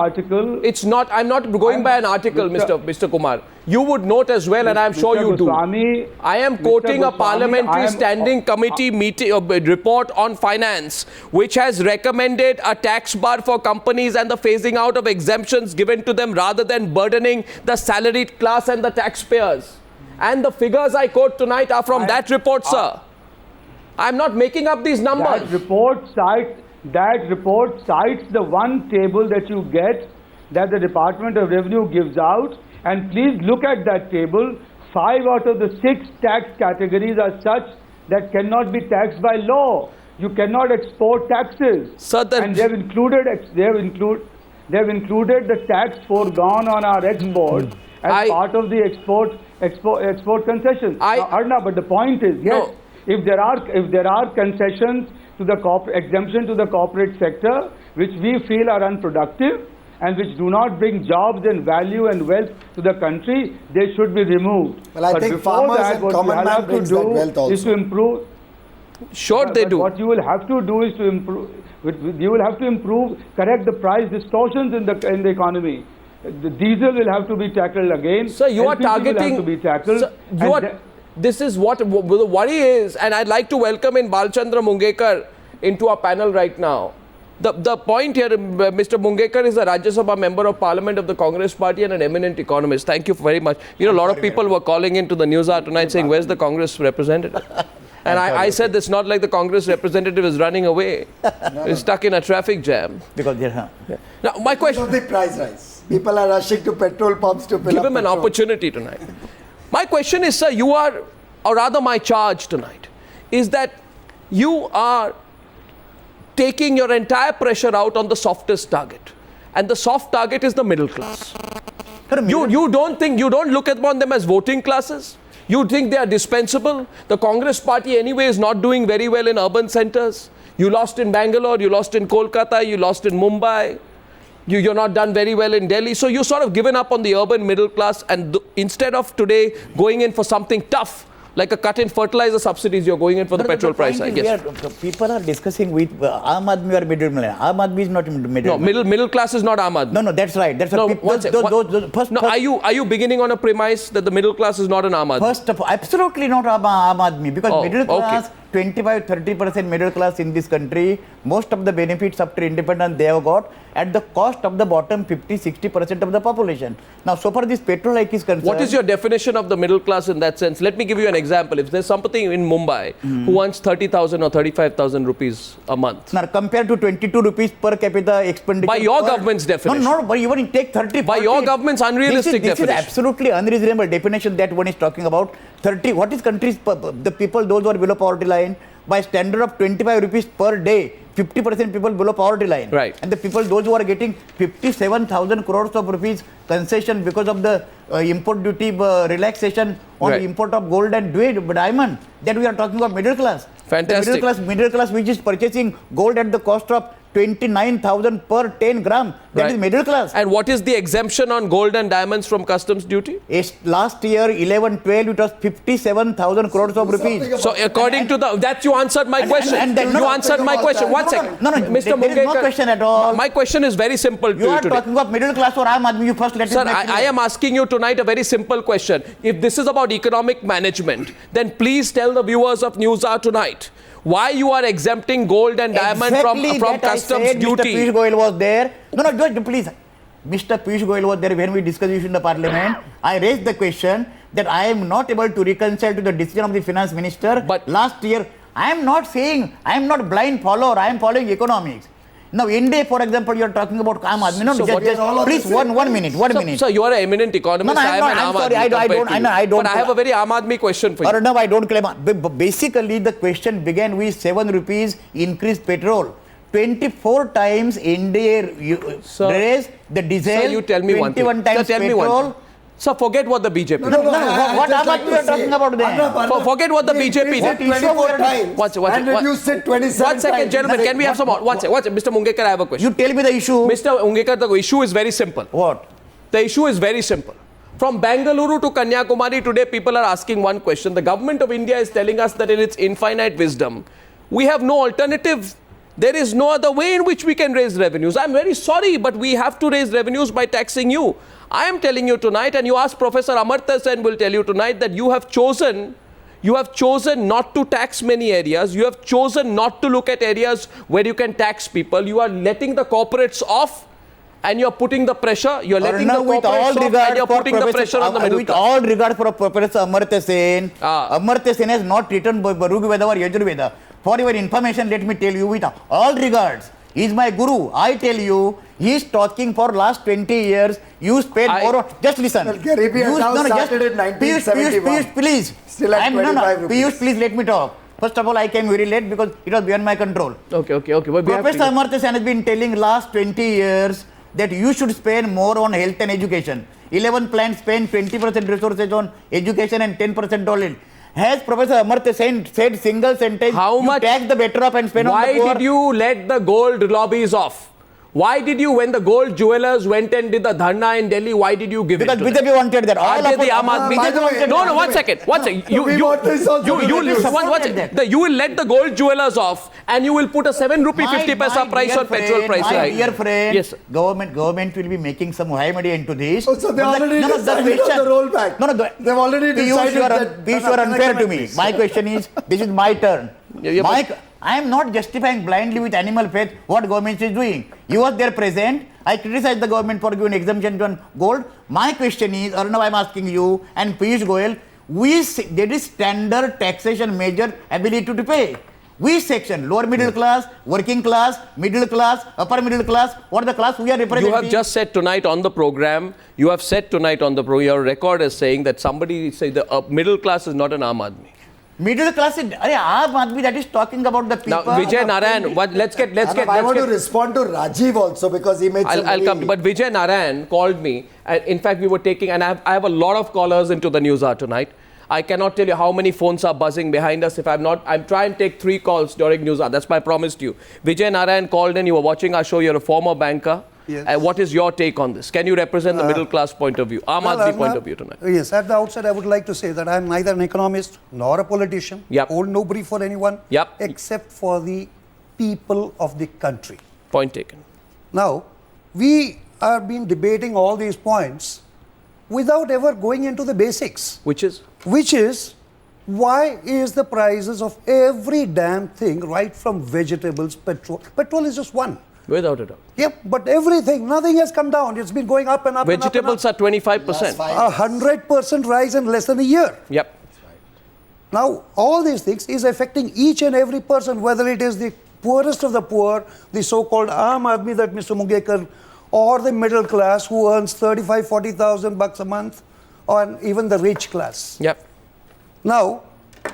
article. It's not. I'm not going by an article, Mr. Kumar. You would note as well, and I'm sure you do. I am quoting a parliamentary standing committee report on finance, which has recommended a tax bar for companies and the phasing out of exemptions given to them rather than burdening the salaried class and the taxpayers. And the figures I quote tonight are from that report, sir. I'm not making up these numbers. That report cites the one table that you get that the Department of Revenue gives out, and please look at that table. 5 out of the 6 tax categories are such that cannot be taxed by law. You cannot export taxes. Sir, and they've included the tax foregone on our exports as part of the export concessions. Arnab, but the point is, yes, no. if there are concessions to the exemption to the corporate sector, which we feel are unproductive and which do not bring jobs and value and wealth to the country, they should be removed. Well, I think farmers and common man brings that wealth also. Is to improve. Sure, they do. What you will have to do is to improve. You will have to improve, correct the price distortions in the economy. The diesel will have to be tackled again. So you are LPG targeting. will have to be tackled. So this is what the worry is, and I'd like to welcome in Balchandra Mungekar into our panel right now. The point here, Mr. Mungekar is a Rajya Sabha member of Parliament of the Congress Party and an eminent economist. Thank you very much. You know, a lot of people were calling into the news hour tonight saying, where's the Congress representative? And I said, it's not like the Congress representative is running away. He's stuck in a traffic jam. Because now, my question... The price rise. People are rushing to petrol pumps to fill up Give him an opportunity tonight. My question is, sir, you are, or rather my charge tonight, is that you are taking your entire pressure out on the softest target. And the soft target is the middle class. You don't look upon them as voting classes. You think they are dispensable. The Congress party anyway is not doing very well in urban centers. You lost in Bangalore, you lost in Kolkata, you lost in Mumbai. You're not done very well in Delhi. So you sort of given up on the urban middle class, and instead of today going in for something tough, like a cut in fertilizer subsidies, you're going in for the petrol price, I guess. People are discussing with Aam Aadmi or middle class. Aam Aadmi is not middle. No, middle class is not Aam Aadmi. No, that's right. That's are you beginning on a premise that the middle class is not an Aam Aadmi? First of all, absolutely not Aam Aadmi, because middle class, 25-30% middle class in this country, most of the benefits after independence they have got at the cost of the bottom 50-60% of the population. Now, so far this petrol hike is concerned. What is your definition of the middle class in that sense? Let me give you an example. If there's somebody in Mumbai who earns 30,000 or 35,000 rupees a month. Now, compared to 22 rupees per capita expenditure. By your government's definition. No, but even take 30. By your government's unrealistic definition. This is absolutely unreasonable definition that one is talking about. 30, what is countries, the people, those who are below poverty line, by standard of 25 rupees per day, 50% people below poverty line. Right. And the people, those who are getting 57,000 crores of rupees concession because of the import duty relaxation on the import of gold and diamond, that we are talking about middle class. Fantastic. The middle class which is purchasing gold at the cost of 29,000 per 10 gram. That is middle class. And what is the exemption on gold and diamonds from customs duty? Last year, 11-12, it was 57,000 crores of rupees. So according to that, you answered my question. You answered my question. One second. No, Mr. there is no question at all. My question is very simple to you today. You are talking about middle class or Aam Aadmi. You first let Sir, I am asking you tonight a very simple question. If this is about economic management, then please tell the viewers of News Hour tonight why you are exempting gold and diamond from customs duty. Mr. Piyush Goyal was there. No, please. Mr. Piyush Goyal was there when we discussed this in the parliament. I raised the question that I am not able to reconcile to the decision of the finance minister. But last year, I am not saying, I am not blind follower, I am following economics. Now, India, for example, you are talking about Aam Aadmi. No, please, one minute. Sir, you are an eminent economist. No, I'm sorry, I don't. But I have a very Aam Aadmi question for you. No, I don't claim. Basically, the question began with 7 rupees increased petrol. 24 times India raised the diesel. Sir, you tell me 21 times petrol. So forget what the BJP did. What about you are talking about then? Forget what the BJP did. 24 times. And reduced it 27 1 second, gentlemen. Can we have some more? One second. Mr. Mungekar, I have a question. You tell me the issue. Mr. Mungekar, the issue is very simple. What? The issue is very simple. From Bengaluru to Kanyakumari today, people are asking one question. The government of India is telling us that in its infinite wisdom, we have no alternative There is no other way in which we can raise revenues. I'm very sorry, but we have to raise revenues by taxing you. I am telling you tonight, and you ask Professor Amartya Sen will tell you tonight, that you have chosen not to tax many areas. You have chosen not to look at areas where you can tax people. You are letting the corporates off, and you are putting the pressure. You are letting the corporates off, and you are putting the pressure on the middle with class. all regard for Professor Amartya Sen, Amartya Sen has not written Rig Veda or Yajurveda. For your information, let me tell you with all regards, he is my guru. I tell you, he is talking for last 20 years. You spend more on, just listen. Well, Garibi has now started in 1971. Piyush, please. Still at 25 rupees. Piyush, please let me talk. First of all, I came very late because it was beyond my control. Okay. But Professor Amartya Sen has been telling last 20 years that you should spend more on health and education. 11 plans spend 20% resources on education and 10% on health. Has Professor Amartya Sen said single sentence, how much tax the better off and spend on the poor? Why did you let the gold lobbies off? Why did you, when the gold jewelers went and did the dharna in Delhi, why did you give because it to them? BJP wanted that. All By of the us- Aam Aadmi- by the way, no, one second. You will let the gold jewelers off, and you will put a 7 rupee 50 paisa price on petrol price. My Right? dear friend, Yes. government will be making some high money into this. Oh, so they already decided on the rollback. They've already decided that- Piyush, you are unfair to me. My question is, this is my turn. I am not justifying blindly with animal faith what government is doing. You was there present. I criticize the government for giving exemption on gold. My question is, Arnav, I am asking you and Piyush Goyal, there is standard taxation measure ability to pay. Which section? Lower middle class, working class, middle class, upper middle class? What the class we are representing? You have just said tonight on the program, your record is saying that somebody say the middle class is not an Aam Aadmi. Middle class is Aam Aadmi, that is talking about the people. Now, Vijay Narayan, I want to respond to Rajiv also because he made some I'll come. But Vijay Narayan called me. And in fact, we were taking, and I have a lot of callers into the news hour tonight. I cannot tell you how many phones are buzzing behind us. If I'm trying to take 3 calls during news hour. That's my promise to you. Vijay Narayan called in. You were watching our show. You're a former banker. Yes. What is your take on this? Can you represent the middle class point of view, Aam Aadmi point of view tonight? Yes, at the outset, I would like to say that I'm neither an economist nor a politician. Yep. Hold no brief for anyone. Yep. Except for the people of the country. Point taken. Now, we have been debating all these points without ever going into the basics. Which is? Which is, why is the prices of every damn thing, right from vegetables, petrol is just one. Without a doubt. Yep, but everything, nothing has come down. It's been going up and up Vegetables and up. are 25%. 100% rise in less than a year. Yep. Now, all these things is affecting each and every person, whether it is the poorest of the poor, the so-called Aam Aadmi that Mr. Mungekar, or the middle class who earns 35, 40,000 bucks a month, or even the rich class. Yep. Now,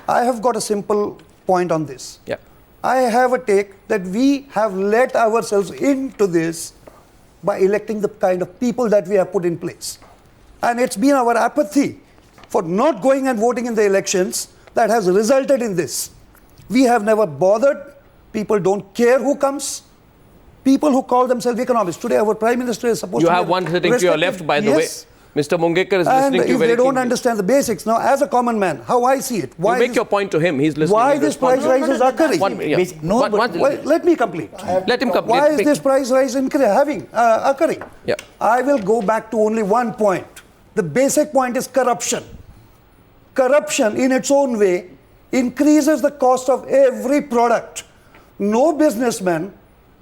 I have got a simple point on this. Yep. I have a take that we have let ourselves into this by electing the kind of people that we have put in place. And it's been our apathy for not going and voting in the elections that has resulted in this. We have never bothered. People don't care who comes. People who call themselves economists. Today, our Prime Minister is supposed to be... You have one sitting to your left, by the way. Mr. Mungekar is listening to you very And if they don't keenly. understand the basics, now as a common man, how I see it, why You make your point to him, he's listening. why He'll this respond. price rise is occurring? Well, Let me complete. let him complete. Why is this price rise occurring? Yeah. I will go back to only one point. The basic point is corruption. Corruption in its own way increases the cost of every product. No businessman,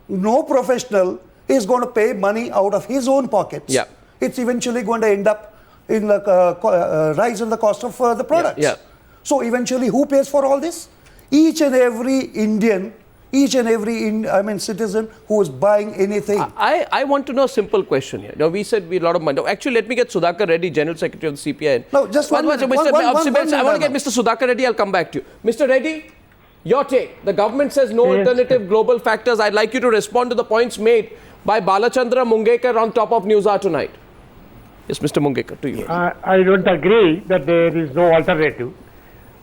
no professional is going to pay money out of his own pockets. Yeah. It's eventually going to end up in the rise in the cost of the products. Yeah. So eventually, who pays for all this? Each and every Indian, each and every citizen who is buying anything. I want to know a simple question here. Now, we said we a lot of money. Actually, let me get Sudhakar Reddy, General Secretary of the CPI. No, just one minute. I want to get Mr. Sudhakar Reddy. I'll come back to you. Mr. Reddy, your take. The government says no alternative global factors. I'd like you to respond to the points made by Balachandra Mungekar on Top of News Hour tonight. Yes, Mr. Mungekar, to you. I don't agree that there is no alternative.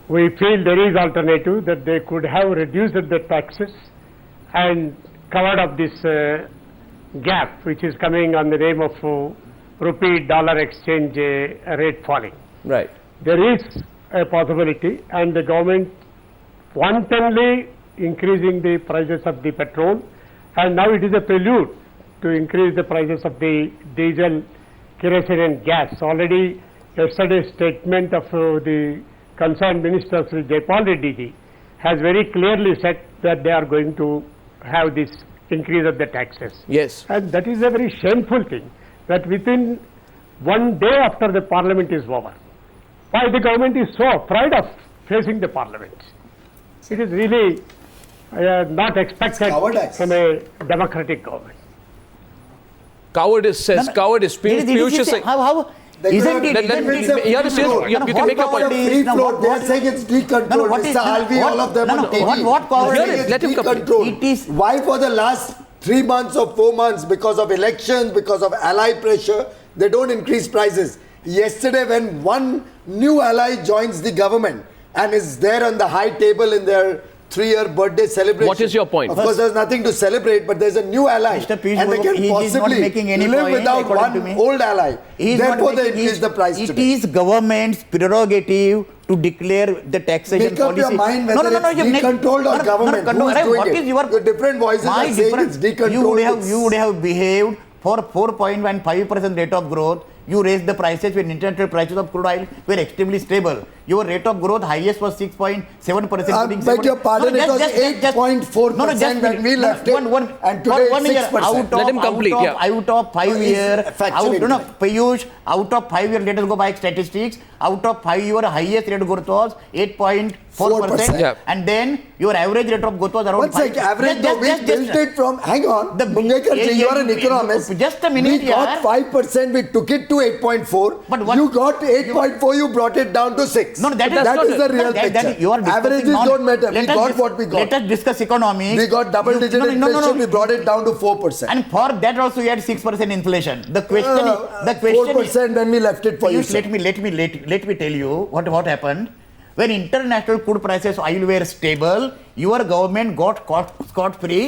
We feel there is alternative, that they could have reduced the taxes and covered up this gap which is coming on the name of rupee-dollar exchange rate falling. Right. There is a possibility, and the government wantonly increasing the prices of the petrol, and now it is a prelude to increase the prices of the diesel, kerosene and gas. Already yesterday's statement of the concerned minister, Sri Jayapal Reddy ji, has very clearly said that they are going to have this increase of the taxes. Yes. And that is a very shameful thing, that within one day after the parliament is over, why the government is so afraid of facing the parliament. It is really not expected from a democratic government. Cowardice says, cowardice. Piyush is saying, How isn't it? you can make a point. Free float. They are saying it's decontrolled. Mr. Alvi, all of them on TV. What cowardice? Let him complete. It is. Why for the last 3 months or 4 months, because of elections, because of ally pressure, they don't increase prices. Yesterday, when one new ally joins the government and is there on the high table in their 3-year birthday celebration. What is your point? Of course, there's nothing to celebrate, but there's a new ally. Mr. Piyush and they Goyal, can he is not possibly making any live point, without according to one me. old ally. He is not Therefore, they making increase the price It today. is government's prerogative to declare the taxation Make up policy. your mind whether it's decontrolled or government. Who's doing what it? is your The different voices my are saying different- it's decontrolled. You would have behaved for 4.15% rate of growth. You raised the prices when international prices of crude oil were extremely stable. Your rate of growth highest was 6.7%. I beg your pardon, it was 8.4% when we left it, and today it's 6%. Let him complete, yeah. Out of 5 year, Piyush, out of 5 year, let us go by statistics. Out of 5 year, highest rate of growth was 8.4%. Yeah. And then your average rate of growth was around 5%. One second, average, we built it from, hang on, The- Mungekar ji, you are an economist. Just a minute, We got yaar. 5%, we took it to 8.4. But what- you got 8.4, you brought it down to 6. No, that is that not is the real picture. you are discussing Averages non- don't matter. We Let us got dis- what we got. Let us discuss economics. We got double-digit inflation, we brought it down to 4%. And for that also you had 6% inflation. The question is, 4% when we left it for you, Piyush, sir. let me tell you what happened. When international crude prices oil were stable, your government got scot free.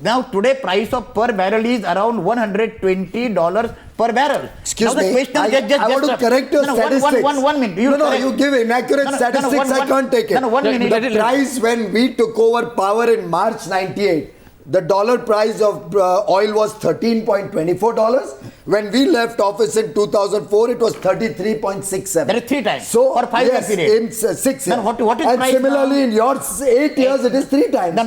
Now today price of per barrel is around $120 per barrel. Excuse now, the me, question, I want to correct your statistics. One minute. You give inaccurate statistics, I can't take it. One minute. The price when we took over power in March 98, the dollar price of oil was $13.24. When we left office in 2004, it was 33.67. That is 3 times. So, for 5 year yes, period. in 6 years. Then what is and price similarly, now? in your 8 years, it is 3 times. No,